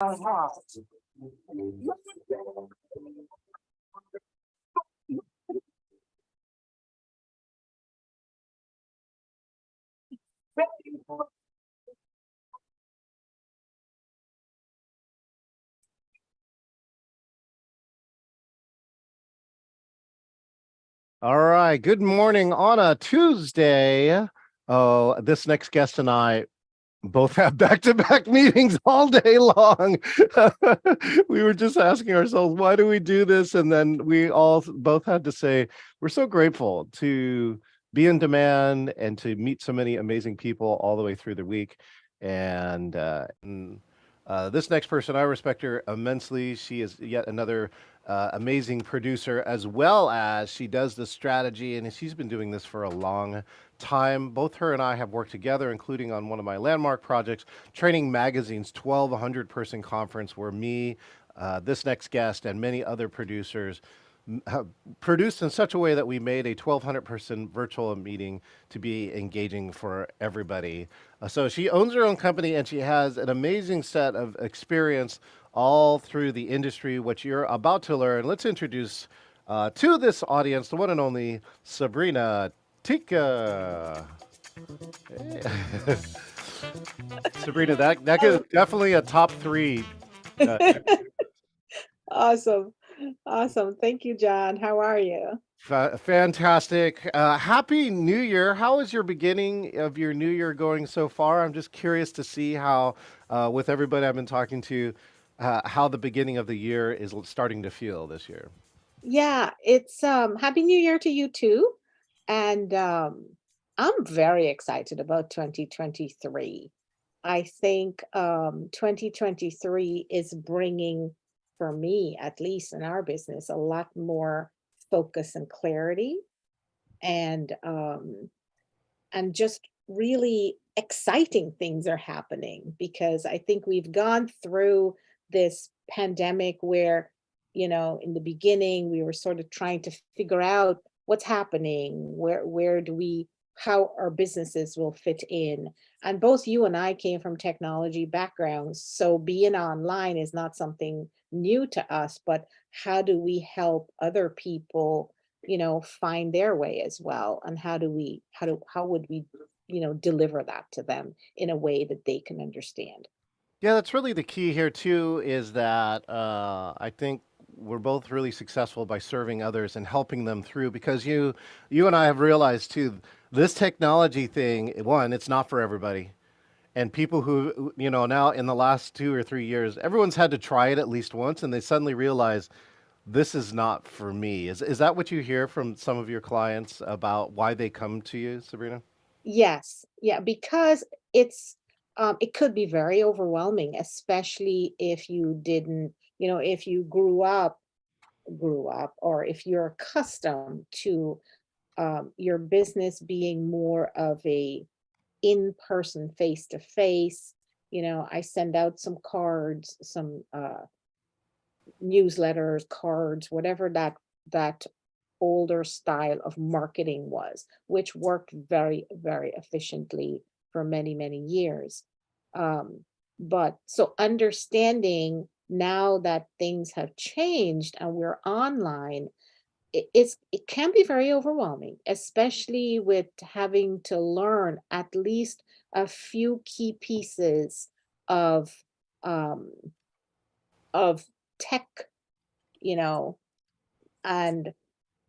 All right. Good morning on a Tuesday. Oh, this next guest and I both have back-to-back meetings all day long. We were just asking ourselves, why do we do this? And then we all both had to say, we're so grateful to be in demand and to meet so many amazing people all the way through the week. And this next person, I respect her immensely. She is yet another amazing producer, as well as she does the strategy, and she's been doing this for a long time. Both her and I have worked together, including on one of my landmark projects, Training Magazine's 1,200 person conference, where me, this next guest, and many other producers produced in such a way that we made a 1,200 person virtual meeting to be engaging for everybody. So she owns her own company and she has an amazing set of experience all through the industry, which you're about to learn. Let's introduce to this audience the one and only Sabrina Teekah. Hey. Sabrina, that is definitely a top three. Awesome. Awesome. Thank you, John. How are you? Fantastic. Happy New Year. How is your beginning of your new year going so far? I'm just curious to see how, with everybody I've been talking to, how the beginning of the year is starting to feel this year. Yeah, it's Happy New Year to you too. And I'm very excited about 2023. I think 2023 is bringing, for me, at least in our business, a lot more focus and clarity, and just really exciting things are happening, because I think we've gone through this pandemic where, in the beginning we were sort of trying to figure out what's happening, where do we, how our businesses will fit in. And both you and I came from technology backgrounds, so being online is not something new to us, but how do we help other people, find their way as well? And how would we, deliver that to them in a way that they can understand? Yeah, that's really the key here too, is that I think we're both really successful by serving others and helping them through, because you and I have realized too, this technology thing, one, it's not for everybody. And people who, now in the last 2 or 3 years, everyone's had to try it at least once and they suddenly realize this is not for me. Is that what you hear from some of your clients about why they come to you, Sabrina? Yes, yeah, because it could be very overwhelming, especially if you didn't, if you grew up, or if you're accustomed to your business being more of a in-person, face-to-face. I send out some cards, some newsletters, cards, whatever that older style of marketing was, which worked very, very efficiently for many, many years. But so understanding now that things have changed and we're online, it can be very overwhelming, especially with having to learn at least a few key pieces of um, of tech, you know, and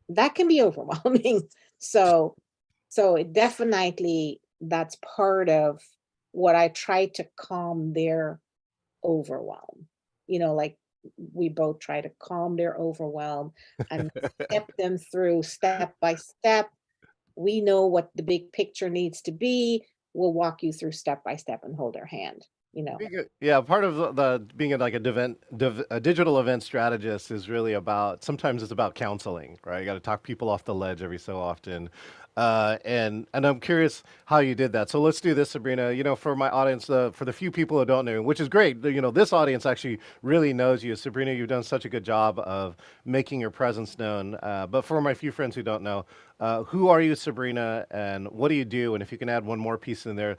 that can be overwhelming. So it definitely, that's part of what I try to calm their overwhelm. Like, we both try to calm their overwhelm and step them through step by step. We know what the big picture needs to be. We'll walk you through step by step and hold their hand, you know. Yeah, part of the being like a digital event strategist is really about, sometimes it's about counseling, right? You got to talk people off the ledge every so often. And I'm curious how you did that. So let's do this, Sabrina. For my audience, for the few people who don't know, which is great. This audience actually really knows you, Sabrina. You've done such a good job of making your presence known. But for my few friends who don't know, who are you, Sabrina, and what do you do? And if you can add one more piece in there,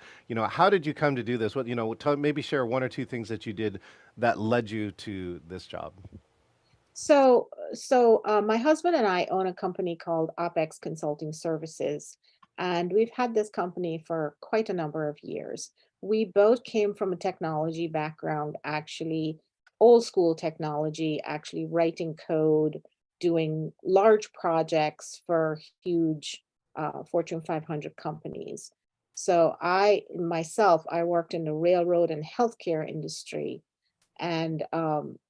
how did you come to do this? Maybe share one or two things that you did that led you to this job. So my husband and I own a company called OpEx Consulting Services, and we've had this company for quite a number of years. We both came from a technology background, actually, old school technology, actually writing code, doing large projects for huge Fortune 500 companies. So I worked in the railroad and healthcare industry, and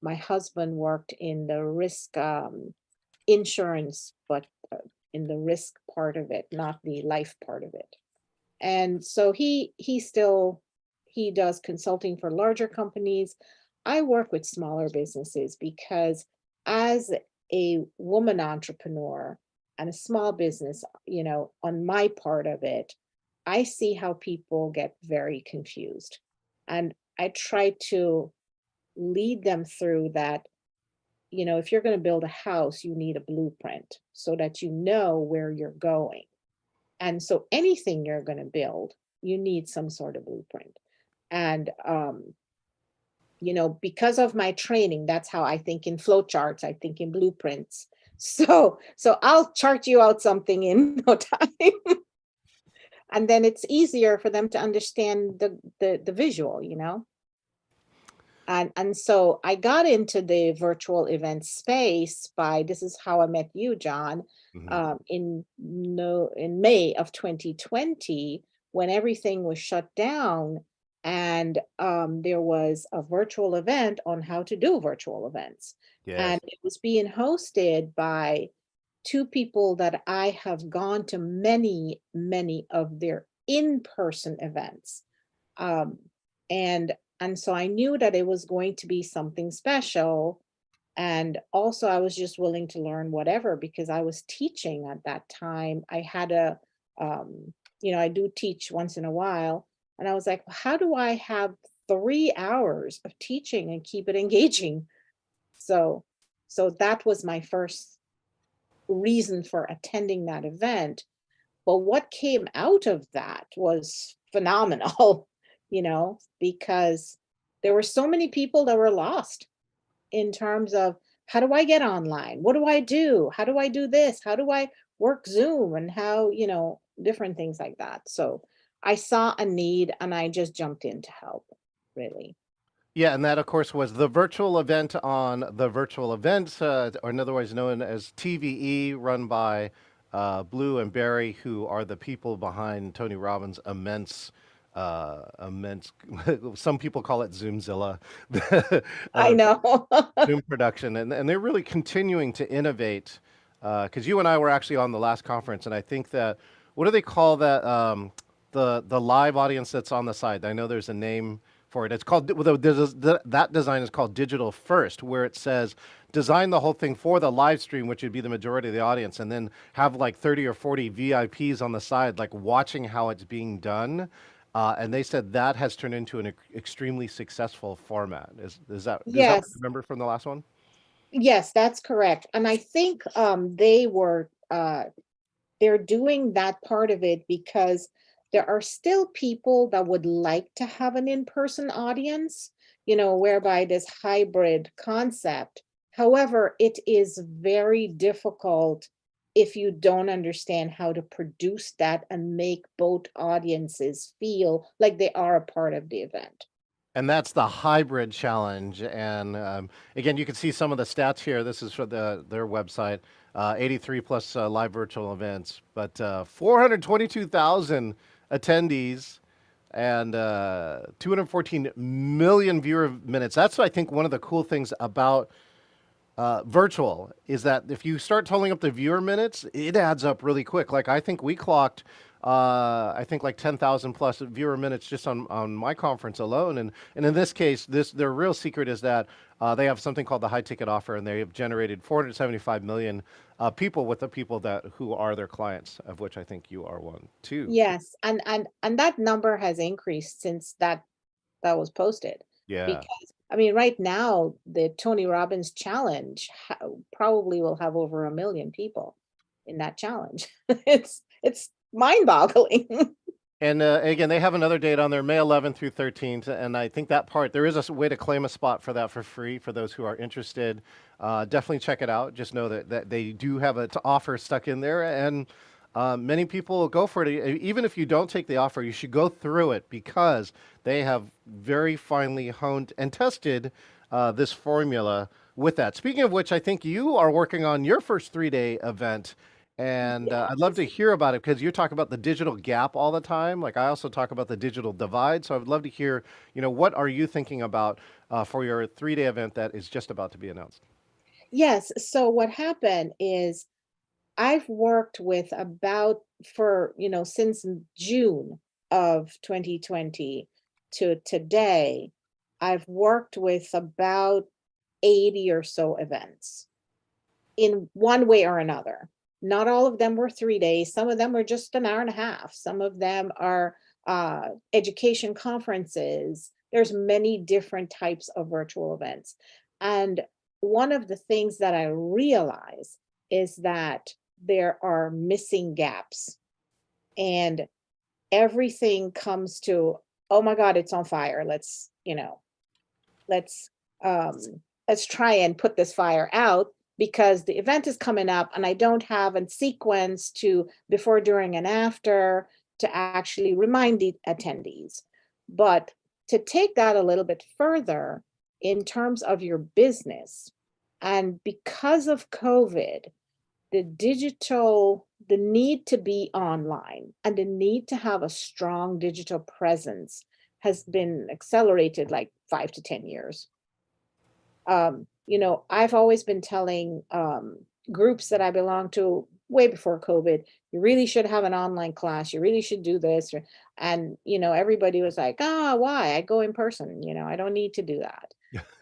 my husband worked in the risk insurance, but in the risk part of it, not the life part of it. And so he does consulting for larger companies. I work with smaller businesses because as a woman entrepreneur and a small business, on my part of it, I see how people get very confused. And I try to lead them through that. If you're going to build a house, you need a blueprint so that you know where you're going. And so anything you're going to build, you need some sort of blueprint. And because of my training, that's how I think in flowcharts, I think in blueprints. So I'll chart you out something in no time. And then it's easier for them to understand the visual. And so I got into the virtual event space by, this is how I met you, John, Hmm. in no in May of 2020, when everything was shut down, and there was a virtual event on how to do virtual events, Yes. and it was being hosted by two people that I have gone to many, many of their in-person events. Um, and and so I knew that it was going to be something special. And also I was just willing to learn whatever because I was teaching at that time. I had I do teach once in a while. And I was like, "Well, how do I have 3 hours of teaching and keep it engaging?" So so that was my first reason for attending that event. But what came out of that was phenomenal, because there were so many people that were lost in terms of, how do I get online? What do I do? How do I do this? How do I work Zoom? And how, different things like that. So I saw a need and I just jumped in to help, really. Yeah, and that, of course, was the virtual event on the virtual events, or in other words known as TVE, run by Blue and Barry, who are the people behind Tony Robbins' immense. Some people call it Zoomzilla, I uh, know. Zoom production, and they're really continuing to innovate. Because you and I were actually on the last conference, and I think that, what do they call that? The live audience that's on the side. I know there's a name for it. It's called, well, that design is called digital first, where it says design the whole thing for the live stream, which would be the majority of the audience, and then have like 30 or 40 VIPs on the side, like watching how it's being done. And they said that has turned into an extremely successful format. Is that what you Yes. remember from the last one? Yes, that's correct. And I think they're doing that part of it because there are still people that would like to have an in-person audience, whereby this hybrid concept. However, it is very difficult if you don't understand how to produce that and make both audiences feel like they are a part of the event. And that's the hybrid challenge. And again, you can see some of the stats here. This is for their website. 83 plus live virtual events, but 422,000 attendees and 214 million viewer minutes. That's, I think, one of the cool things about virtual is that if you start totaling up the viewer minutes, it adds up really quick. Like I think we clocked I think like 10,000 plus viewer minutes just on my conference alone. And in this case, their real secret is that they have something called the high ticket offer, and they have generated 475 million people with the people that who are their clients, of which I think you are one too. Yes, and that number has increased since that was posted. Yeah. Because I mean, right now, the Tony Robbins challenge probably will have over 1 million people in that challenge. It's mind-boggling. And again, they have another date on there, May 11th through 13th. And I think that part, there is a way to claim a spot for that for free for those who are interested. Definitely check it out. Just know that they do have a offer stuck in there. And many people will go for it. Even if you don't take the offer, you should go through it because they have very finely honed and tested this formula with that. Speaking of which, I think you are working on your first 3-day event. And I'd love to Yes. hear about it because you talk about the digital gap all the time. Like I also talk about the digital divide. So I would love to hear, what are you thinking about for your 3-day event that is just about to be announced? Yes, so what happened is I've worked with about for, since June of 2020 to today, I've worked with about 80 or so events in one way or another. Not all of them were 3 days. Some of them were just an hour and a half. Some of them are education conferences. There's many different types of virtual events. And one of the things that I realize is that there are missing gaps, and everything comes to, oh my God, it's on fire. Let's um let's try and put this fire out because the event is coming up and I don't have a sequence to before, during, and after to actually remind the attendees. But to take that a little bit further in terms of your business, and because of COVID, the need to be online and the need to have a strong digital presence has been accelerated like 5 to 10 years. I've always been telling groups that I belong to way before COVID, you really should have an online class. You really should do this. And, everybody was like, why? I go in person. I don't need to do that.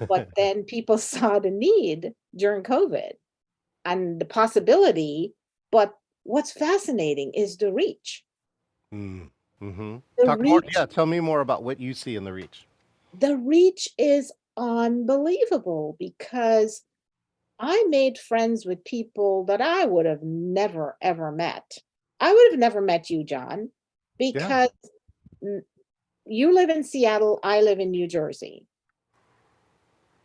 But then people saw the need during COVID and the possibility. But what's fascinating is the reach. Mm. Mm-hmm. The Talk more. reach, Yeah, tell me more about what you see in the reach. the reach is unbelievable because I made friends with people that I would have never ever met. I would have never met you, John, Yeah. because n- you live in Seattle, I live in New Jersey.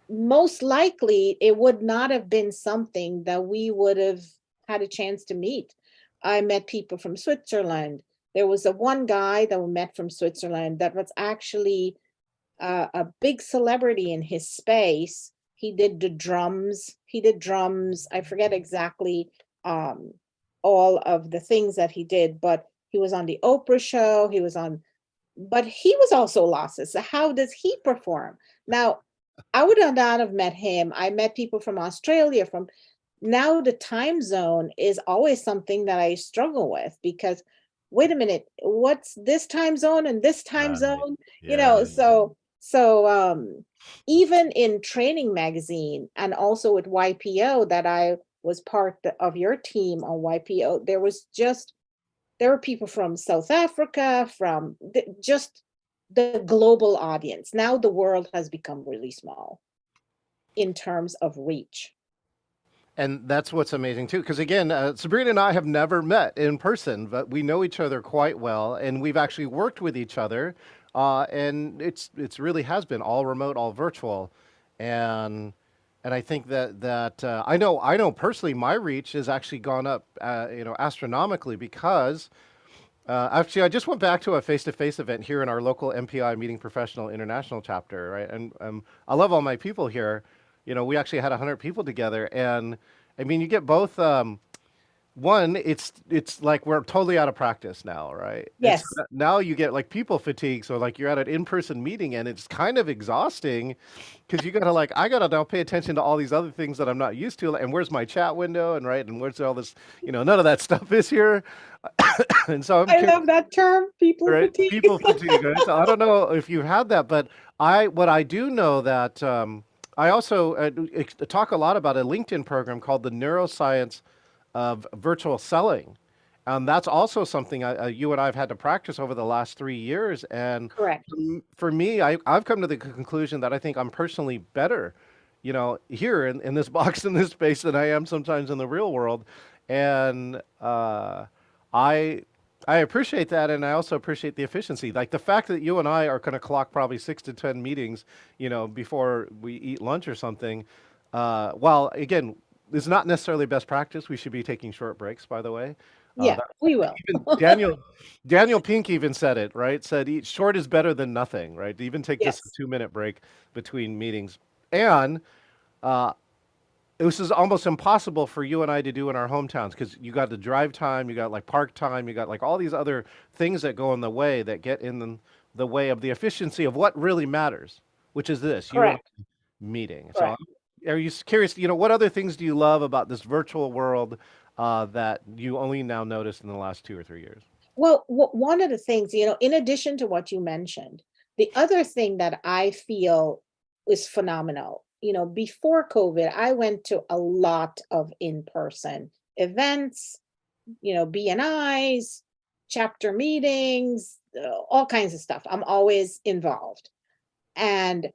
Most likely, it would not have been something that we would have had a chance to meet. I met people from Switzerland. There was a one guy that we met from Switzerland that was actually a big celebrity in his space. He did the drums. He did drums. I forget exactly um, all of the things that he did, but he was on the Oprah show. But he was also losses. So how does he perform? Now, I would not have met him. I met people from Australia, from now the time zone is always something that I struggle with because wait a minute, what's this time zone and this time Right. zone? Yeah. So even in training magazine and also with YPO that I was part of your team on YPO, there were people from South Africa, from just the global audience. Now the world has become really small in terms of reach. And that's what's amazing too, because again, Sabrina and I have never met in person, but we know each other quite well, and we've actually worked with each other, and it's really has been all remote, all virtual, and I think that I know personally my reach has actually gone up, astronomically because actually I just went back to a face-to-face event here in our local MPI Meeting Professional International chapter, right, and I love all my people here. We actually had 100 people together, and I mean, you get both. one, it's like we're totally out of practice now, right? And so Yes, now you get like people fatigue. So like you're at an in-person meeting and it's kind of exhausting because you gotta like I gotta now pay attention to all these other things that I'm not used to. And where's my chat window? And right, and where's all this? None of that stuff is here. And so I'm I curious, love that term, people right? fatigue. People fatigue, right? So I don't know if you had that, but what I do know that I also talk a lot about a LinkedIn program called the Neuroscience of Virtual Selling. And that's also something you and I have had to practice over the last 3 years. And Correct. for me, I've come to the conclusion that I think I'm personally better, here in this box, in this space, than I am sometimes in the real world. And I I appreciate that, and I also appreciate the efficiency. Like the fact that you and I are going to clock probably 6 to 10 meetings, before we eat lunch or something. While again, it's not necessarily best practice. We should be taking short breaks, by the way. Yeah, That, we will. even Daniel Pink even said it, right? Said short is better than nothing, right? Even take just a Yes, 2 minute break between meetings. And uh, this is almost impossible for you and I to do in our hometowns because you got the drive time, you got like park time, you got like all these other things that go in the way that get in the way of the efficiency of what really matters, which is this you and correct, I meeting. So, correct. are you curious? What other things do you love about this virtual world that you only now noticed in the last 2 or 3 years? Well, one of the things, in addition to what you mentioned, the other thing that I feel is phenomenal, before COVID, I went to a lot of in-person events, BNIs, chapter meetings, all kinds of stuff. I'm always involved. And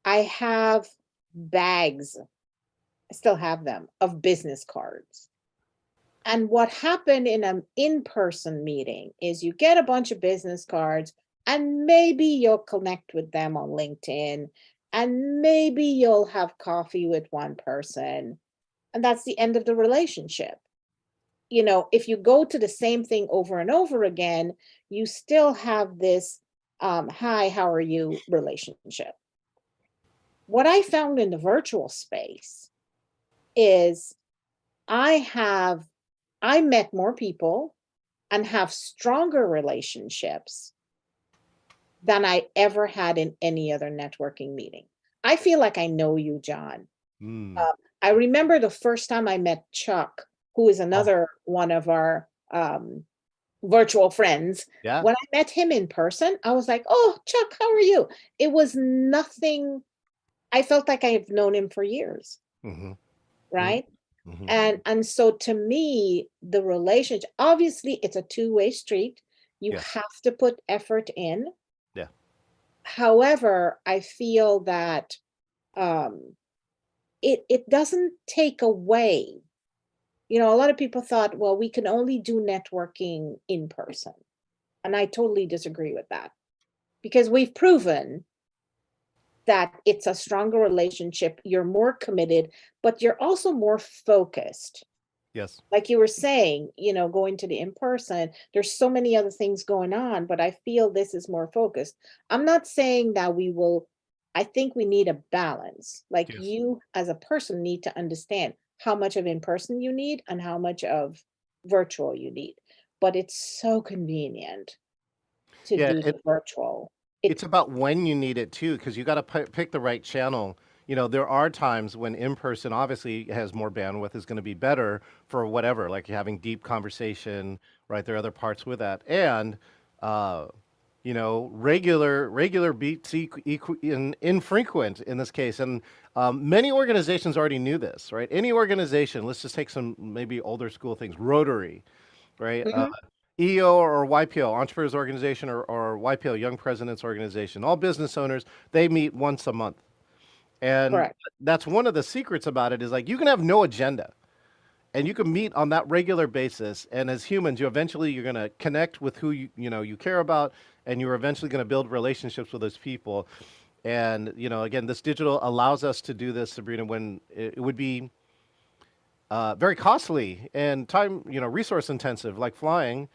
I have bags, I still have them, of business cards. And what happened in an in-person meeting is you get a bunch of business cards and maybe you'll connect with them on LinkedIn and maybe you'll have coffee with one person and that's the end of the relationship. If you go to the same thing over and over again, you still have this hi, how are you relationship. What I found in the virtual space is I have I met more people and have stronger relationships than I ever had in any other networking meeting. I feel like I know you, John. Mm. Uh, I remember the first time I met Chuck, who is Oh, another one of our virtual friends. yeah. When I met him in person, I was like, "Oh, Chuck, how are you?" It was nothing. I felt like I've known him for years, Mm-hmm. right? Mm-hmm. And so to me, the relationship, obviously it's a two-way street. You Yes. have to put effort in. Yeah. However, I feel that um it doesn't take away. A lot of people thought, well, we can only do networking in person. And I totally disagree with that because we've proven that it's a stronger relationship. You're more committed, but you're also more focused. Yes. Like you were saying, going to the in person, there's so many other things going on, but I feel this is more focused. I'm not saying that I think we need a balance. Like Yes. you as a person need to understand how much of in person you need and how much of virtual you need. But it's so convenient to Yeah. do the virtual. It's about when you need it too, because you got to pick the right channel. There are times when in person obviously has more bandwidth, is going to be better for whatever, like you're having deep conversation, right? There are other parts with that, and uh, regular beats infrequent in this case, and many organizations already knew this, right? Any organization, let's just take some maybe older school things, Rotary, right? Mhm. EO or YPO, Entrepreneurs Organization, or YPO, Young Presidents Organization, all business owners, they meet once a month. And Correct. that's one of the secrets about it is like you can have no agenda and you can meet on that regular basis. And as humans, you're going to connect with who you care about, and you're eventually going to build relationships with those people. And, again, this digital allows us to do this, Sabrina, when it would be very costly and time, resource intensive, like flying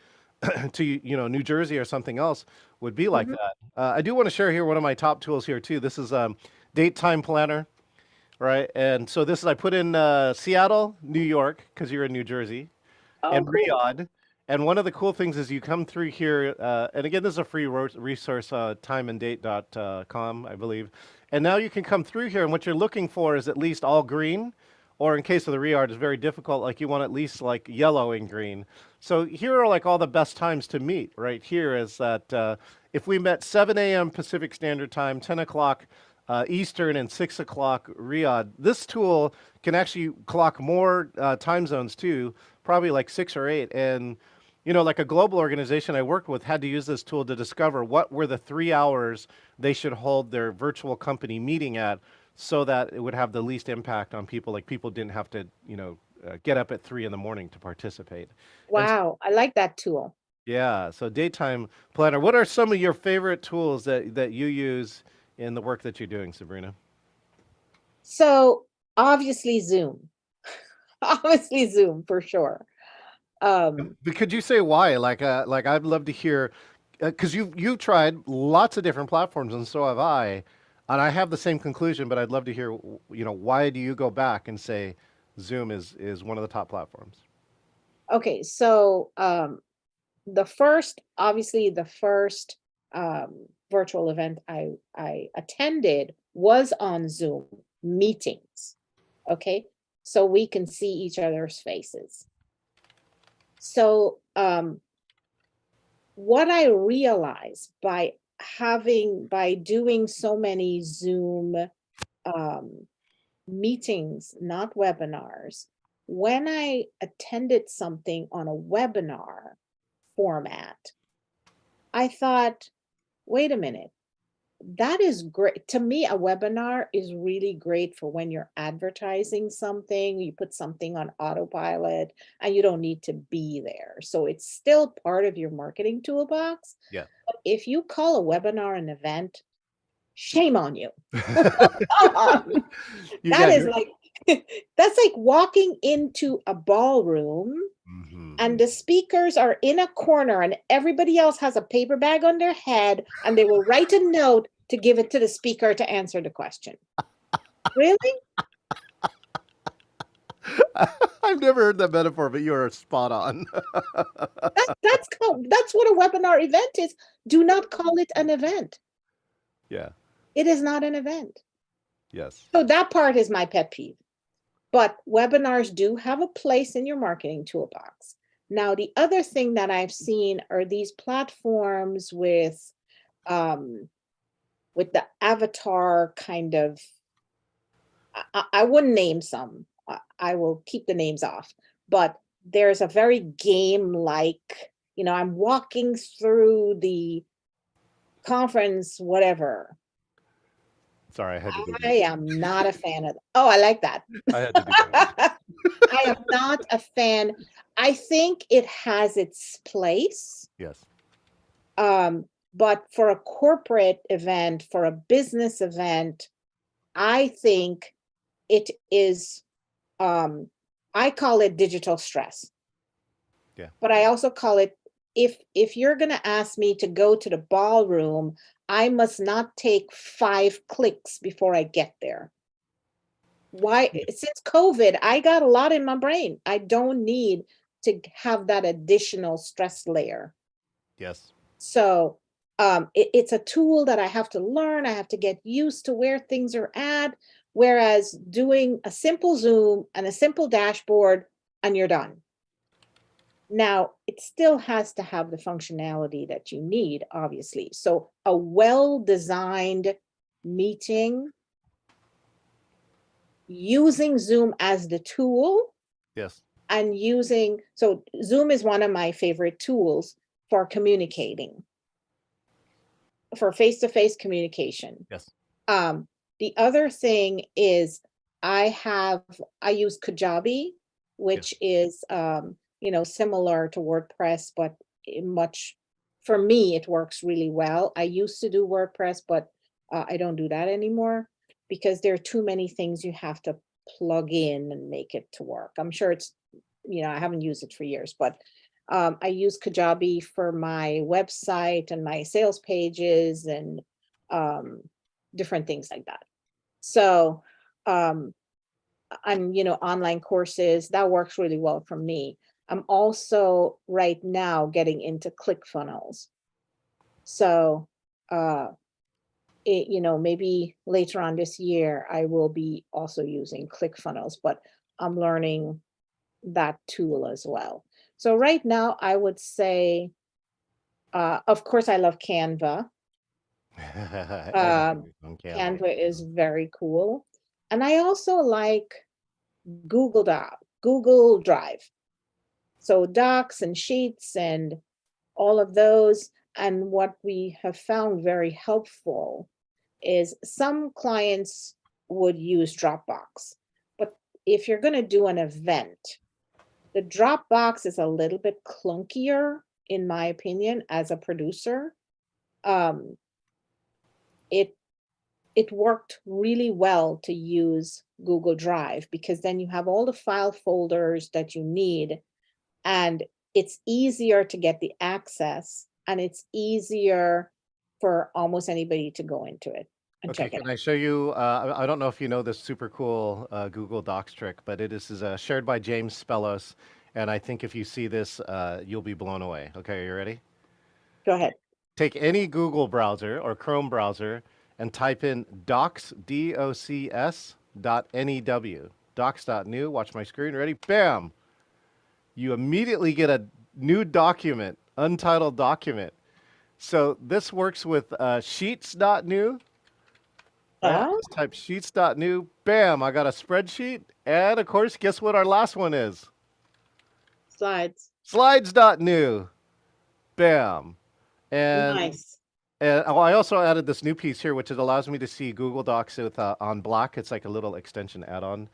to New Jersey or something else would be like Mhm. that. I do want to share here one of my top tools here too. This is date time planner, right? And so this is I put in Seattle, New York, because you're in New Jersey, Oh, in cool. Riyadh. And one of the cool things is you come through here, and again, this is a free resource, timeanddate.com, I believe. And now you can come through here, and what you're looking for is at least all green, or in case of the Riyadh, it's very difficult. Like you want at least like yellow and green. So here are like all the best times to meet. Right here is that if we met 7 a.m. Pacific Standard Time, 10 o'clock Eastern, and 6 o'clock Riyadh. This tool can actually clock more time zones too, probably like 6 or 8. And like a global organization I worked with had to use this tool to discover what were the 3 hours they should hold their virtual company meeting at, so that it would have the least impact on people. Like people didn't have to, get up at 3 in the morning to participate. And Wow, I like that tool. yeah, so daytime planner. What are some of your favorite tools that you use in the work that you're doing, Sabrina? So obviously Zoom, obviously Zoom for sure. Um, But could you say why? Like I'd love to hear, because you've tried lots of different platforms, and so have I, and I have the same conclusion. But I'd love to hear, why do you go back and say Zoom is one of the top platforms? okay, so obviously the first virtual event I attended was on Zoom meetings. Okay, so we can see each other's faces. So what I realized by doing so many Zoom um, meetings, not webinars, when I attended something on a webinar format, I thought, wait a minute, that is great. To me, a webinar is really great for when you're advertising something, you put something on autopilot and you don't need to be there. So it's still part of your marketing toolbox. Yeah. But if you call a webinar an event, shame on you. Come on. You That got is your. like that's like walking into a ballroom and Mhm. the speakers are in a corner and everybody else has a paper bag on their head and they will write a note to give it to the speaker to answer the question. Really? I've never heard that metaphor, but you are spot on. That's what a webinar event is. Do not call it an event. Yeah. It is not an event. Yes. So that part is my pet peeve. But webinars do have a place in your marketing toolbox. Now, the other thing that I've seen are these platforms um, with the avatar kind of, I wouldn't name some. I will keep the names off. But there's a very game-like, I'm walking through the conference, whatever. Sorry, I had to do I that. am not a fan of. Oh, I like that. I had to do that. I am not a fan. I think it has its place. Yes. But for a corporate event, for a business event, I think it is, I call it digital stress, Yeah. but I also call it, if you're going to ask me to go to the ballroom, I must not take 5 clicks before I get there. Why? Since COVID, I got a lot in my brain. I don't need to have that additional stress layer. Yes. So it's a tool that I have to learn. I have to get used to where things are at. Whereas doing a simple Zoom and a simple dashboard, and you're done. Now, it still has to have the functionality that you need, obviously. So a well-designed meeting using Zoom as the tool Yes. and so Zoom is one of my favorite tools for communicating, for face-to-face communication. Yes. Um, the other thing is I use Kajabi, Yes. which is similar to WordPress, but for me it works really well. I used to do WordPress, but I don't do that anymore because there are too many things you have to plug in and make it to work. I'm sure I haven't used it for years, but I use Kajabi for my website and my sales pages and um, different things like that. So, and online courses, that works really well for me. I'm also right now getting into ClickFunnels. So, uh, maybe later on this year, I will be also using ClickFunnels, but I'm learning that tool as well. So right now, I would say, of course, I love Canva. Um, Everybody's on Canva. Canva is very cool. And I also like Google Drive. So docs and sheets and all of those. And what we have found very helpful is some clients would use Dropbox. But if you're going to do an event, the Dropbox is a little bit clunkier, in my opinion, as a producer. Um, it it worked really well to use Google Drive because then you have all the file folders that you need, and it's easier to get the access, and it's easier for almost anybody to go into it and Okay, check it can out. I show you? I don't know if you know this super cool Google Docs trick, but is shared by James Spellos, and I think if you see this, you'll be blown away. Okay, are you ready? Go ahead. Take any Google browser or Chrome browser and type in docs, DOCS .new, docs.new. Watch my screen. Ready? Bam! You immediately get a new document, untitled document. So this works with sheets.new. Right? Oh, Just type sheets.new. Bam! I got a spreadsheet. And of course, guess what our last one is? slides. Slides.new. Bam. And Nice. I also added this new piece here, which allows me to see Google Docs with on black. It's like a little extension add-on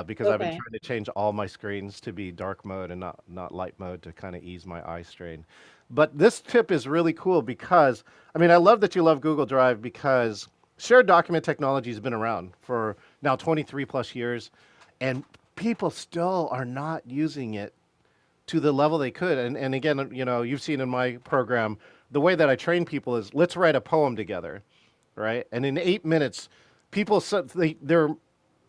because I've been Okay. trying to change all my screens to be dark mode and not light mode to kind of ease my eye strain. But this tip is really cool because I mean I love that you love Google Drive because shared document technology has been around for now 23 plus years, and people still are not using it to the level they could. And again, you've seen in my program, the way that I train people is let's write a poem together, right? And in 8 minutes, people they're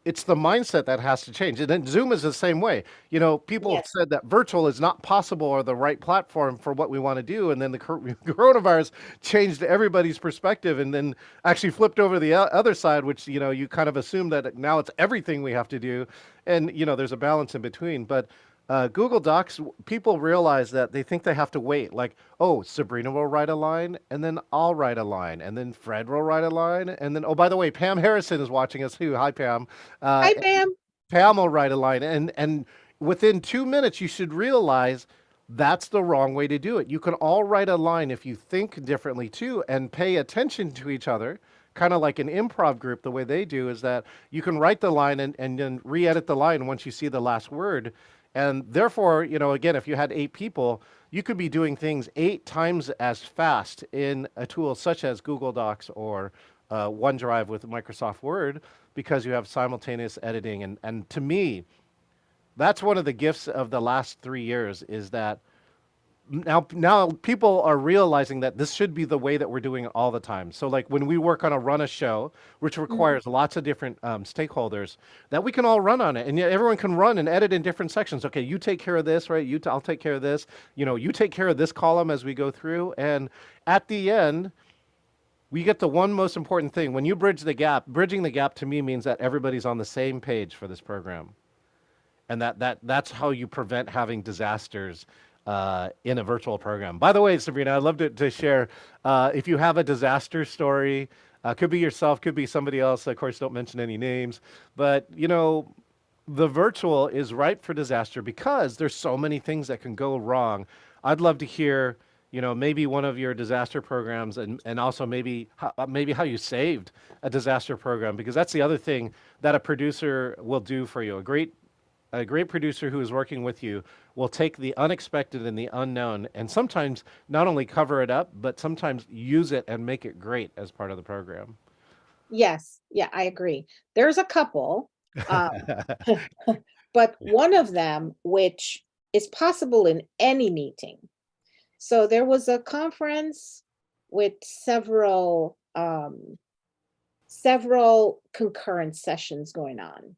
it's the mindset that has to change. And then Zoom is the same way. People have Yes. said that virtual is not possible or the right platform for what we want to do. And then the coronavirus changed everybody's perspective and then actually flipped over the other side, which, you kind of assume that now it's everything we have to do. And, there's a balance in between. But Google Docs, people realize that they think they have to wait. Like, oh, Sabrina will write a line, and then I'll write a line, and then Fred will write a line, and then, oh, by the way, Pam Harrison is watching us too. Hi, Pam. Hi, Pam. Pam will write a line, and within 2 minutes, you should realize that's the wrong way to do it. You can all write a line if you think differently too, and pay attention to each other. Kind of like an improv group, the way they do is that you can write the line and then re-edit the line once you see the last word. And therefore, again, if you had 8 people, you could be doing things 8 times as fast in a tool such as Google Docs or OneDrive with Microsoft Word because you have simultaneous editing. And to me, that's one of the gifts of the last 3 years is that now people are realizing that this should be the way that we're doing it all the time. So like when we work on run a show, which Mhm. requires lots of different stakeholders, that we can all run on it, and yet everyone can run and edit in different sections. Okay, you take care of this, right? I'll take care of this. You take care of this column as we go through, and at the end, we get the one most important thing. When you bridge the gap, bridging the gap to me means that everybody's on the same page for this program, and that's how you prevent having disasters in a virtual program. By the way, Sabrina, I'd love to share if you have a disaster story. Could be yourself, could be somebody else. Of course, don't mention any names. But the virtual is ripe for disaster because there's so many things that can go wrong. I'd love to hear. Maybe one of your disaster programs, and also maybe how you saved a disaster program, because that's the other thing that a producer will do for you. A great producer who is working with you will take the unexpected and the unknown and sometimes not only cover it up, but sometimes use it and make it great as part of the program. Yes. Yeah, I agree. There's a couple, um, but one of them, which is possible in any meeting. So there was a conference with several concurrent sessions going on.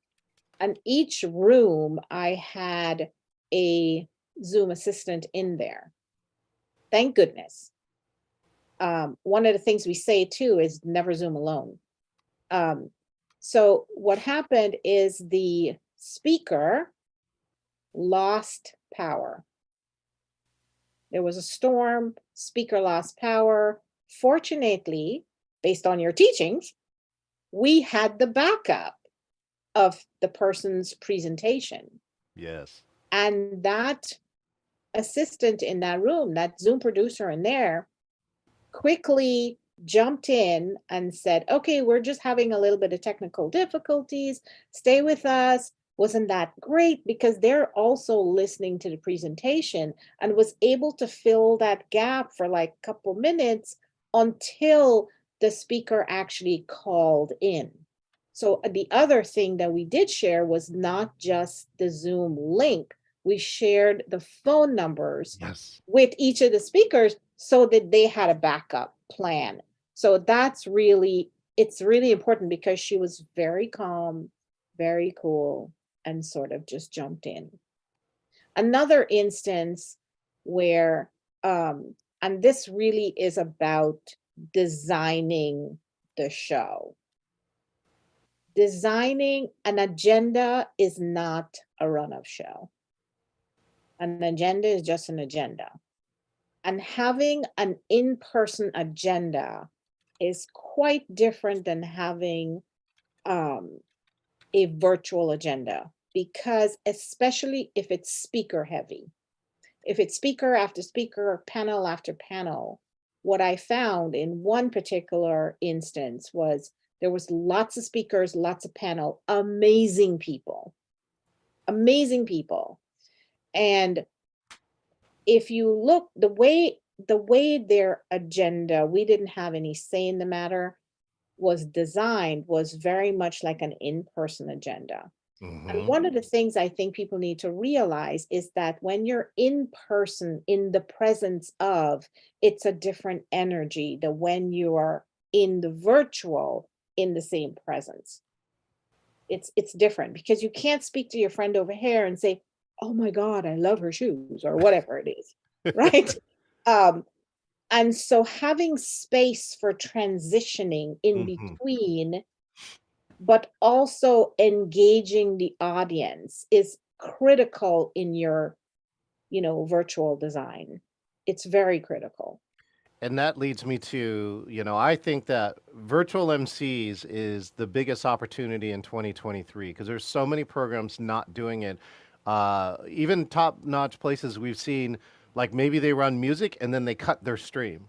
And each room I had a Zoom assistant in there. Thank goodness. One of the things we say too is never Zoom alone. Um, so what happened is the speaker lost power. There was a storm, speaker lost power. Fortunately, based on your teachings, we had the backup of the person's presentation. Yes. And that assistant in that room, that Zoom producer in there, quickly jumped in and said, okay, we're just having a little bit of technical difficulties. Stay with us. Wasn't that great? Because they're also listening to the presentation and was able to fill that gap for like a couple minutes until the speaker actually called in. So the other thing that we did share was not just the Zoom link. We shared the phone numbers Yes. with each of the speakers so that they had a backup plan. So it's really important because she was very calm, very cool, and sort of just jumped in. Another instance where, and this really is about designing the show. Designing an agenda is not a run-of show. An agenda is just an agenda. And having an in-person agenda is quite different than having um, a virtual agenda, because especially if it's speaker heavy, if it's speaker after speaker, panel after panel, what I found in one particular instance was there was lots of speakers, lots of panel, amazing people, amazing people. And if you look the way their agenda, we didn't have any say in the matter, was designed was very much like an in-person agenda. And Hmm. one of the things I think people need to realize is that when you're in person, in the presence of, it's a different energy than when you are in the virtual, in the same presence. It's different because you can't speak to your friend over here and say, "Oh my God, I love her shoes," or whatever it is, right? Um, and so having space for transitioning in Hmm. between, but also engaging the audience is critical in your, virtual design. It's very critical. And that leads me to, I think that virtual MCs is the biggest opportunity in 2023 because there's so many programs not doing it. Even top-notch places we've seen, like maybe they run music and then they cut their stream,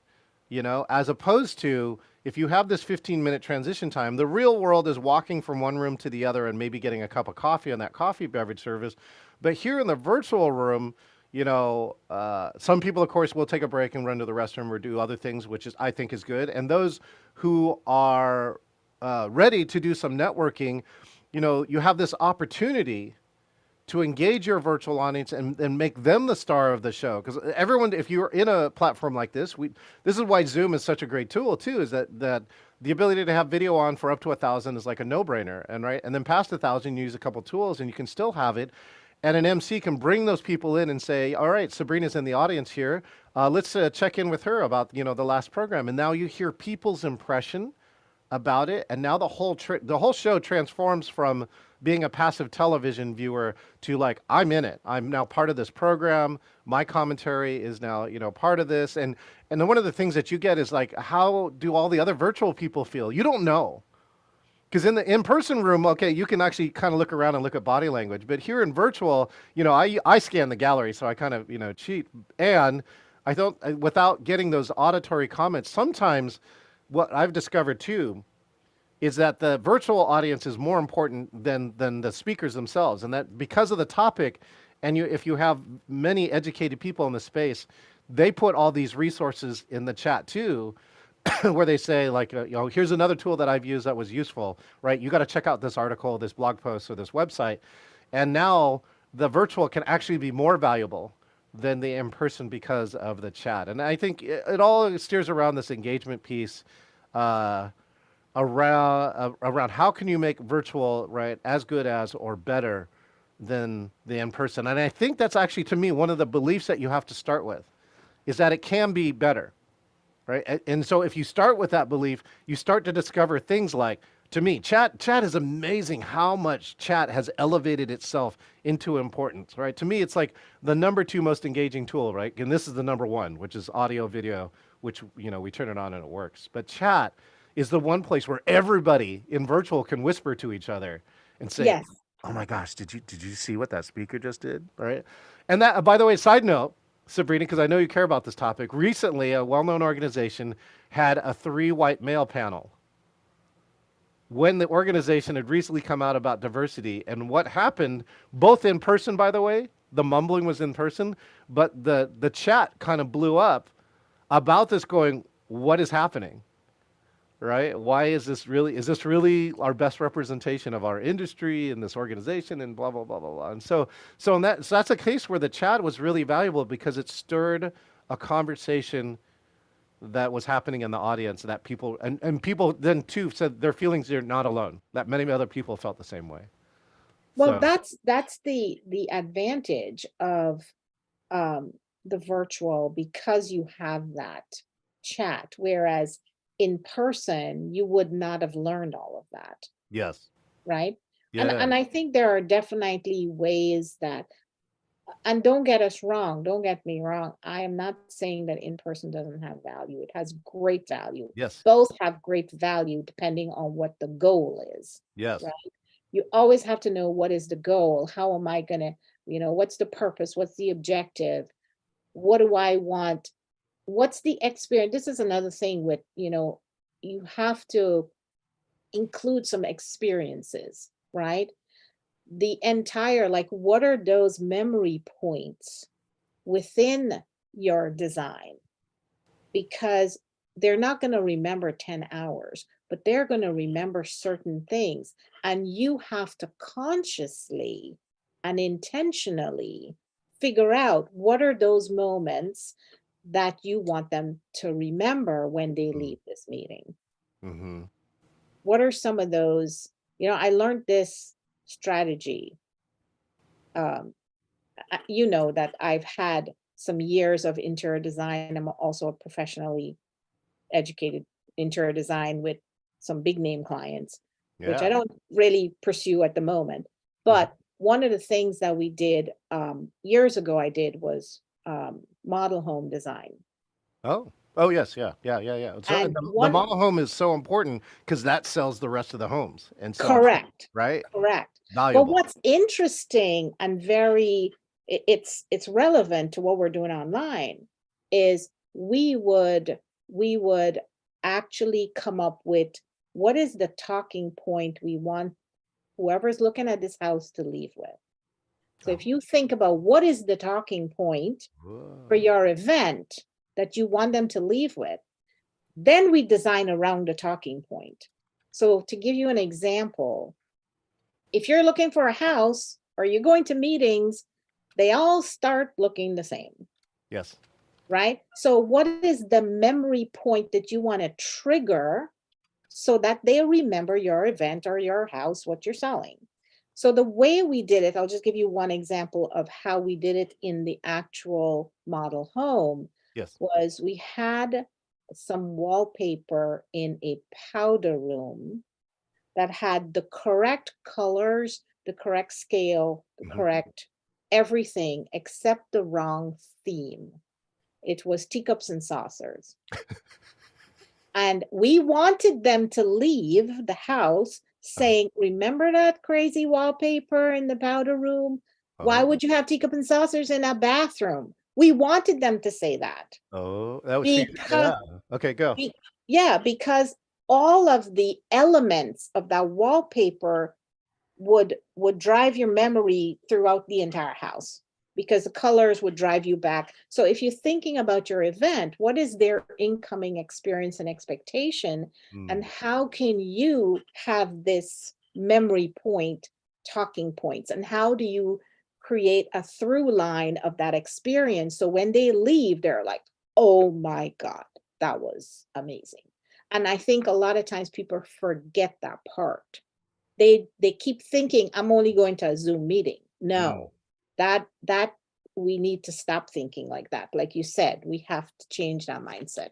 as opposed to if you have this 15-minute transition time, the real world is walking from one room to the other and maybe getting a cup of coffee on that coffee beverage service. But here in the virtual room, some people, of course, will take a break and run to the restroom or do other things, which is I think is good. And those who are ready to do some networking, you have this opportunity to engage your virtual audience and make them the star of the show. Because everyone, if you're in a platform like this, this is why Zoom is such a great tool too. Is that the ability to have video on for up to 1,000 is like a no-brainer, and then past 1,000, you use a couple tools and you can still have it. And an MC can bring those people in and say, "All right, Sabrina's in the audience here. Let's check in with her about the last program." And now you hear people's impression about it, and now the whole show transforms from being a passive television viewer to like I'm in it. I'm now part of this program. My commentary is now part of this, and then one of the things that you get is like, how do all the other virtual people feel? You don't know. Because in the in-person room, okay, you can actually kind of look around and look at body language. But here in virtual, I scan the gallery, so I kind of, cheat. And I don't, without getting those auditory comments, sometimes what I've discovered too is that the virtual audience is more important than the speakers themselves. And that because of the topic, and if you have many educated people in the space, they put all these resources in the chat too, where they say like, here's another tool that I've used that was useful, right? You got to check out this article, this blog post, or this website. And now the virtual can actually be more valuable than the in-person because of the chat. And I think it all steers around this engagement piece, around how can you make virtual, right, as good as or better than the in person. And I think that's actually, to me, one of the beliefs that you have to start with is that it can be better, right? And so if you start with that belief, you start to discover things like, to me, chat is amazing how much chat has elevated itself into importance, right? To me, it's like the number two most engaging tool, right? And this is the number one, which is audio, video, which, we turn it on and it works. But chat is the one place where everybody in virtual can whisper to each other and say, Yes. "Oh my gosh, did you see what that speaker just did?" Right? And that, by the way, side note, Sabrina, because I know you care about this topic. Recently, a well-known organization had a three white male panel when the organization had recently come out about diversity. And what happened, both in person, by the way, the mumbling was in person, but the chat kind of blew up about this, going, what is happening? Right? Why is this really our best representation of our industry and this organization and blah blah blah blah blah. And so that's a case where the chat was really valuable because it stirred a conversation that was happening in the audience, that and people then too said their feelings, they're not alone, that many other people felt the same way. Well, So that's the advantage of um, the virtual, because you have that chat, whereas in person you would not have learned all of that, yes, right? yeah, And I think there are definitely ways that, and don't get me wrong, I am not saying that in person doesn't have value. It has great value. yes, Both have great value depending on what the goal is, yes, right? You always have to know, what is the goal? How am I going to, what's the purpose? What's the objective? What do I want? What's the experience? This is another thing with, you have to include some experiences, right? The entire, like, what are those memory points within your design? Because they're not going to remember 10 hours, but they're going to remember certain things. And you have to consciously and intentionally figure out, what are those moments that you want them to remember when they leave this meeting. mm-hmm. What are some of those? I learned this strategy. Um, you know that I've had some years of interior design. I'm also a professionally educated interior design with some big name clients, which I Yeah. don't really pursue at the moment. Mhm. But one of the things that we did years ago, I did was model home design. Oh yes, yeah, yeah, yeah, yeah. So And and the one, model home is so important because that sells the rest of the homes, and so correct, right, correct. But valuable. what's interesting and very, it's relevant to what we're doing online, is we would actually come up with, what is the talking point we want whoever's looking at this house to leave with. So if Oh, you think about, what is the talking point for whoa. your event that you want them to leave with, then we design around the talking point. So to give you an example, if you're looking for a house or you're going to meetings, they all start looking the same, Yes. right? So what is the memory point that you want to trigger so that they remember your event or your house, what you're selling? So the way we did it, I'll just give you one example of how we did it in the actual model home, Yes. was we had some wallpaper in a powder room that had the correct colors, the correct scale, the Mhm. correct everything except the wrong theme. It was teacups and saucers. And we wanted them to leave the house Uh, saying, remember that crazy wallpaper in the powder room? Why oh, would you have teacup and saucers in a bathroom? We wanted them to say that oh, that was see, because, yeah. Okay, go. be- yeah, because all of the elements of that wallpaper would drive your memory throughout the entire house, because the colors would drive you back. So if you're thinking about your event, what is their incoming experience and expectation, and Mm, how can you have this memory point, talking points, and how do you create a through line of that experience, so when they leave they're like, oh my god, that was amazing. And I think a lot of times people forget that part. They keep thinking, I'm only going to a Zoom meeting. Mm. No, that we need to stop thinking like that. Like you said, we have to change that mindset.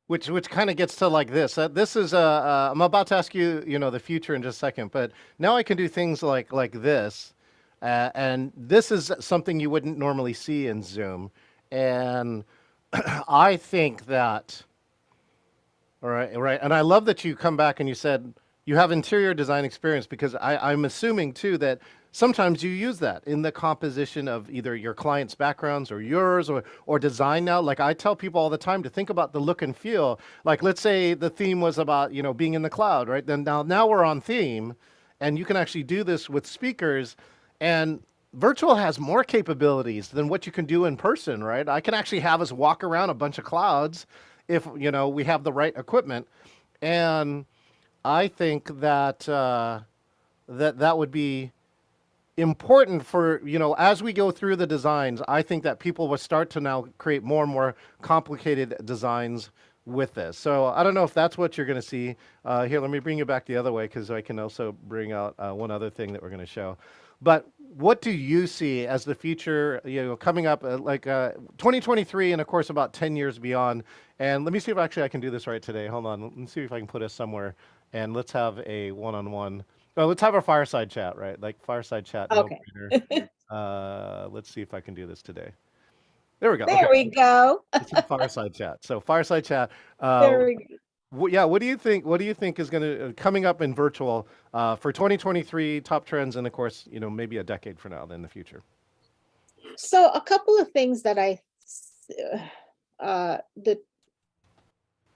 Which kind of gets to like this. This is I'm about to ask you, you know, the future in just a second, but now I can do things like this, and this is something you wouldn't normally see in Zoom, and I think that all right, right. And I love that you come back and you said you have interior design experience because I'm assuming too that sometimes you use that in the composition of either your clients' backgrounds or yours or design now. Like I tell people all the time to think about the look and feel. Like let's say the theme was about, you know, being in the cloud, right? Then now we're on theme and you can actually do this with speakers and virtual has more capabilities than what you can do in person, right? I can actually have us walk around a bunch of clouds if you know we have the right equipment, and I think that that would be important for you know as we go through the designs. I think that people will start to now create more and more complicated designs with this. So I don't know if that's what you're going to see. Here, let me bring you back the other way because I can also bring out one other thing that we're going to show. But what do you see as the future, you know, coming up 2023 and of course about 10 years beyond? And let me see if actually I can do this right today. Hold on. Let me see if I can put us somewhere and let's have a one-on-one. Oh, let's have a fireside chat, right? Like fireside chat, no Okay. brainer. Let's see if I can do this today. There we go. Okay. There we go. Let's hit fireside chat. So fireside chat. Uh, There we go. yeah, what do you think? What do you think is going to coming up in virtual for 2023 top trends, and of course, you know, maybe a decade from now, in the future. So a couple of things that the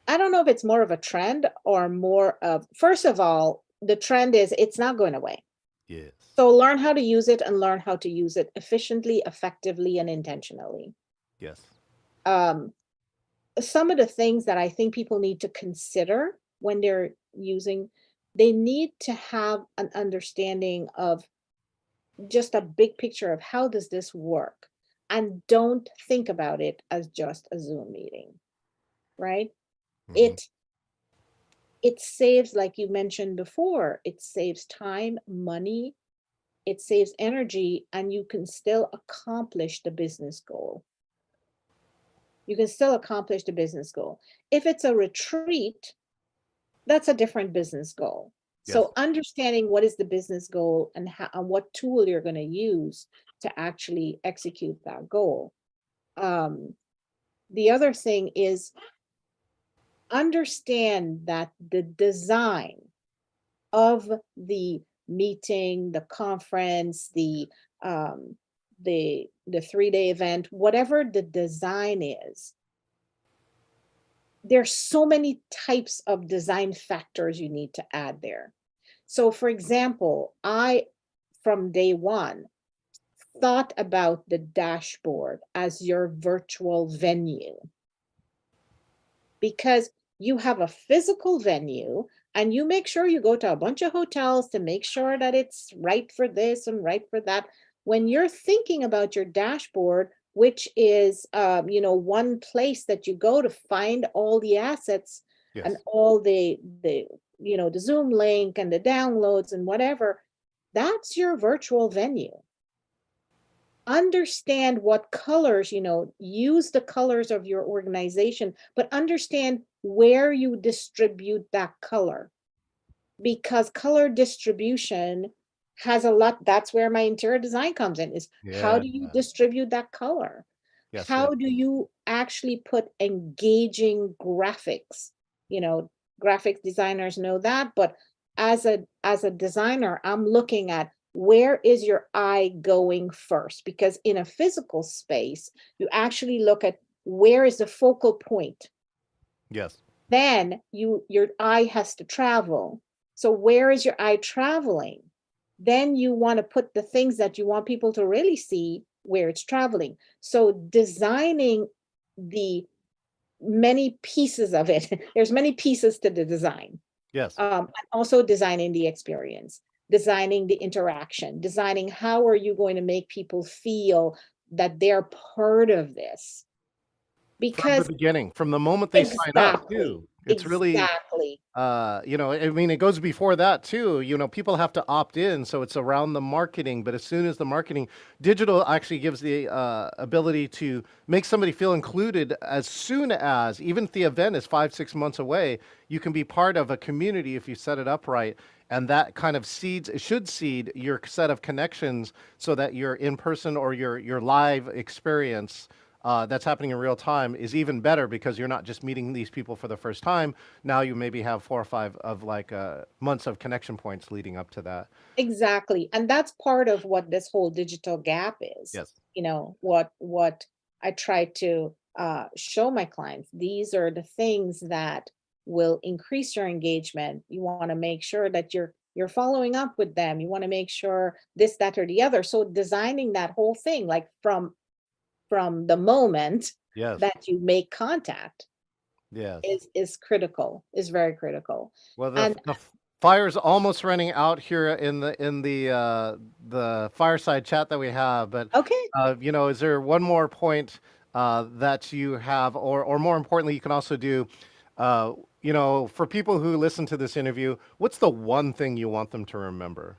I don't know if it's more of a trend or more of, first of all, the trend is it's not going away. Yes. So learn how to use it and learn how to use it efficiently, effectively, and intentionally. Yes. Um, some of the things that I think people need to consider when they're using, they need to have an understanding of just a big picture of how does this work, and don't think about it as just a Zoom meeting, right? Hmm. It it saves, like you mentioned before, it saves time, money, it saves energy, and you can still accomplish the business goal. You can still accomplish the business goal. If it's a retreat, that's a different business goal. Yes. So understanding what is the business goal and how and what tool you're going to use to actually execute that goal. Um, the other thing is understand that the design of the meeting, the conference, um, the 3-day event, whatever the design is, there's so many types of design factors you need to add there. So, for example, I from day one thought about the dashboard as your virtual venue because you have a physical venue and you make sure you go to a bunch of hotels to make sure that it's right for this and right for that. When you're thinking about your dashboard, which is one place that you go to find all the assets and Yes. all the Zoom link and the downloads and whatever, that's your virtual venue. Understand what colors, use the colors of your organization, but understand where you distribute that color, because color distribution has a lot. That's where my interior design comes in, is how Yeah. do you distribute that color? Yes. How Yes. do you actually put engaging graphics? You know, graphic designers know that, but as a designer, I'm looking at where is your eye going first? Because in a physical space, you actually look at where is the focal point. Yes. Then your eye has to travel. So where is your eye traveling? Then you want to put the things that you want people to really see where it's traveling. So designing the many pieces of it, there's many pieces to the design. Yes. And also designing the experience, designing the interaction, designing how are you going to make people feel that they're part of this. From the Because beginning, from the moment they sign up, exactly, too. It's really Exactly. I mean, it goes before that too. People have to opt in, so it's around the marketing. But as soon as the marketing, digital actually gives the ability to make somebody feel included as soon as, even if the event is 5, 6 months away, you can be part of a community if you set it up right. And that kind of seeds, it should seed your set of connections so that your in person or your live experience that's happening in real time is even better because you're not just meeting these people for the first time. Now you maybe have 4 or 5 of like months of connection points leading up to that. Exactly. And that's part of what this whole digital gap is. Yes. What I try to show my clients. These are the things that will increase your engagement. You want to make sure that you're following up with them. You want to make sure this, that, or the other. So designing that whole thing, like from the moment Yes. that you make contact Yes. is critical, is very critical. Well, And the fire's almost running out here in the fireside chat that we have. But okay, is there one more point that you have, or more importantly, you can also do, uh, for people who listen to this interview, what's the one thing you want them to remember?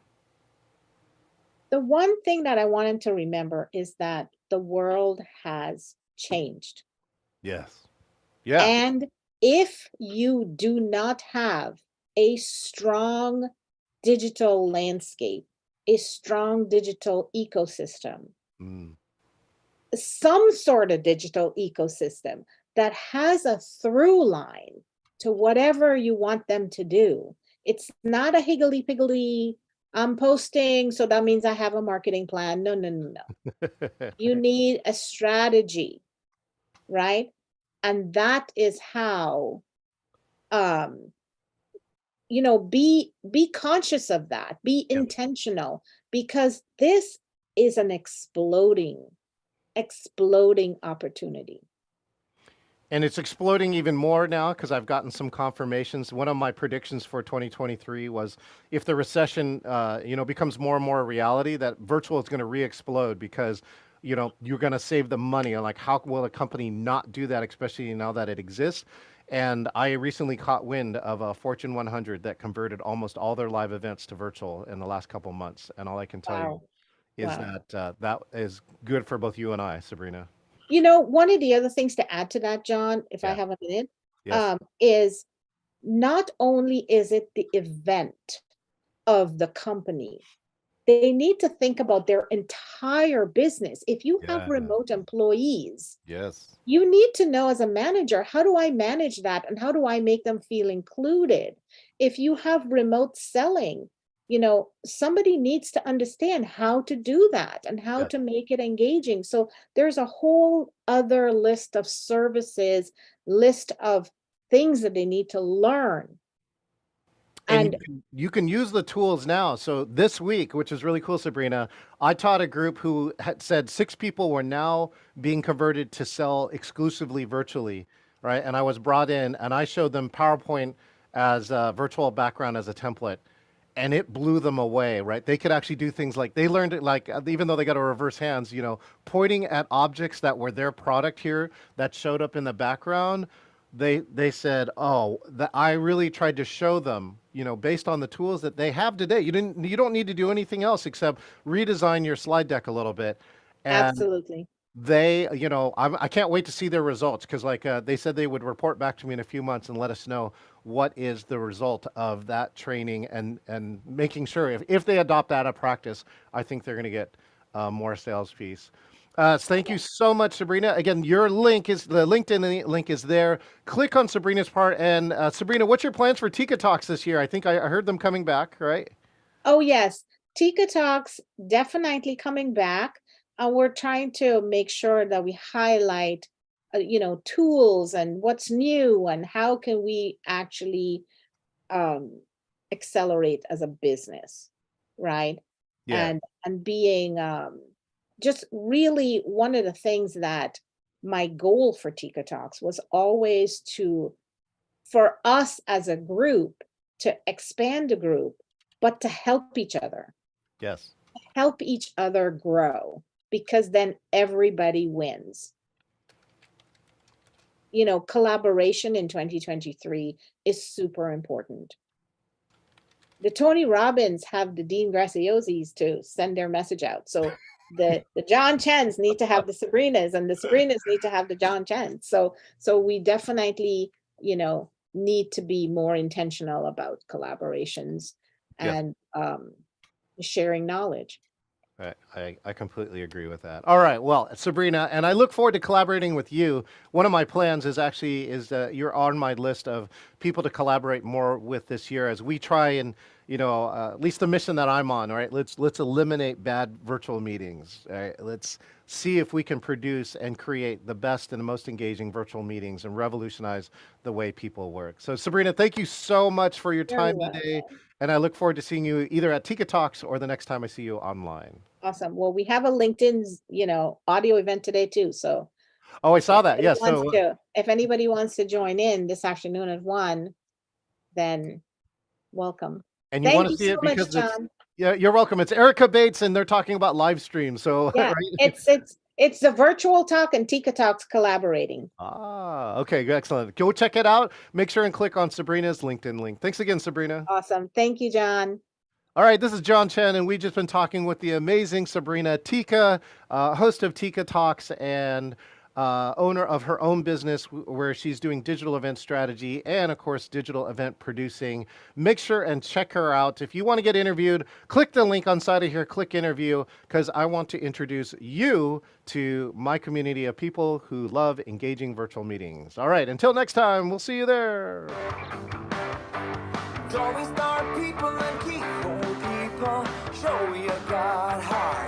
the one thing that I wanted to remember is that the world has changed. Yes. Yeah. And if you do not have a strong digital landscape, a strong digital ecosystem, Mm. some sort of digital ecosystem that has a through line to whatever you want them to do. It's not a higgledy piggledy, I'm posting, so that means I have a marketing plan. No, no, no, no. You need a strategy, right? And that is how um be conscious of that, be Yeah. intentional, because this is an exploding opportunity. And it's exploding even more now because I've gotten some confirmations. One of my predictions for 2023 was if the recession, becomes more and more a reality, that virtual is going to re-explode because, you're going to save the money. And like, how will a company not do that, especially now that it exists? And I recently caught wind of a Fortune 100 that converted almost all their live events to virtual in the last couple months. And all I can tell you Wow. is Wow. that that is good for both you and I, Sabrina. One of the other things to add to that, John, if I Yeah. have a minute, Yes. is not only is it the event of the company, they need to think about their entire business. If you have Yeah. remote employees, Yes. you need to know as a manager, how do I manage that and how do I make them feel included? If you have remote selling, somebody needs to understand how to do that and how Yes. to make it engaging. So there's a whole other list of services, list of things that they need to learn. And And you can use the tools now. So this week, which is really cool, Sabrina, I taught a group who had said 6 people were now being converted to sell exclusively virtually, right? And I was brought in and I showed them PowerPoint as a virtual background as a template. And it blew them away, right? They could actually do things like they learned it, like even though they got to reverse hands, pointing at objects that were their product here that showed up in the background. They said, "Oh, that I really tried to show them, based on the tools that they have today. You don't need to do anything else except redesign your slide deck a little bit." And absolutely. I can't wait to see their results because, like, they said they would report back to me in a few months and let us know what is the result of that training and making sure if they adopt that at practice, I think they're going to get more sales piece. Thank you so much, Sabrina. Again, your link is the LinkedIn link is there. Click on Sabrina's part. And Sabrina, what's your plans for Teekah Talks this year? I think I heard them coming back, right? Oh, yes. Tika Talks definitely coming back. We're trying to make sure that we highlight, tools and what's new and how can we actually um, accelerate as a business, right? Yeah. And being just really one of the things that my goal for Tika Talks was always for us as a group to expand the group, but to Yes. help each other grow, because then everybody wins. collaboration in 2023 is super important. The Tony Robbins have the Dean Graciosis to send their message out. So the John Chens need to have the Sabrinas, and the Sabrinas need to have the John Chens. So we definitely, need to be more intentional about collaborations Yes. and sharing knowledge. I completely agree with that. All right, well, Sabrina, and I look forward to collaborating with you. One of my plans is you're on my list of people to collaborate more with this year as we try and at least the mission that I'm on. All right, let's eliminate bad virtual meetings. All right, let's see if we can produce and create the best and the most engaging virtual meetings and revolutionize the way people work. So, Sabrina, thank you so much for your Very time well. today, and I look forward to seeing you either at Teekah Talks or the next time I see you online. Awesome. Well, we have a LinkedIn's, audio event today too. So Oh, I if saw that. anybody Yes. wants So, to, if anybody wants to join in this afternoon at 1, then welcome. and you want Thank to you see so it much, because it's, John. yeah, you're welcome. It's Erica Bates, and they're talking about live stream. So, Yeah, right. it's the Virtual Talk and Teekah Talks collaborating. Okay, good, excellent. Go check it out. Make sure and click on Sabrina's LinkedIn link. Thanks again, Sabrina. Awesome. Thank you, John. All right, this is John Chen, and we've just been talking with the amazing Sabrina Teekah, host of Teekah Talks and owner of her own business where she's doing digital event strategy and, of course, digital event producing. Make sure and check her out. If you want to get interviewed, click the link on side of here, click interview, because I want to introduce you to my community of people who love engaging virtual meetings. All right, until next time, we'll see you there. Always start people and keep old people. Show you got heart.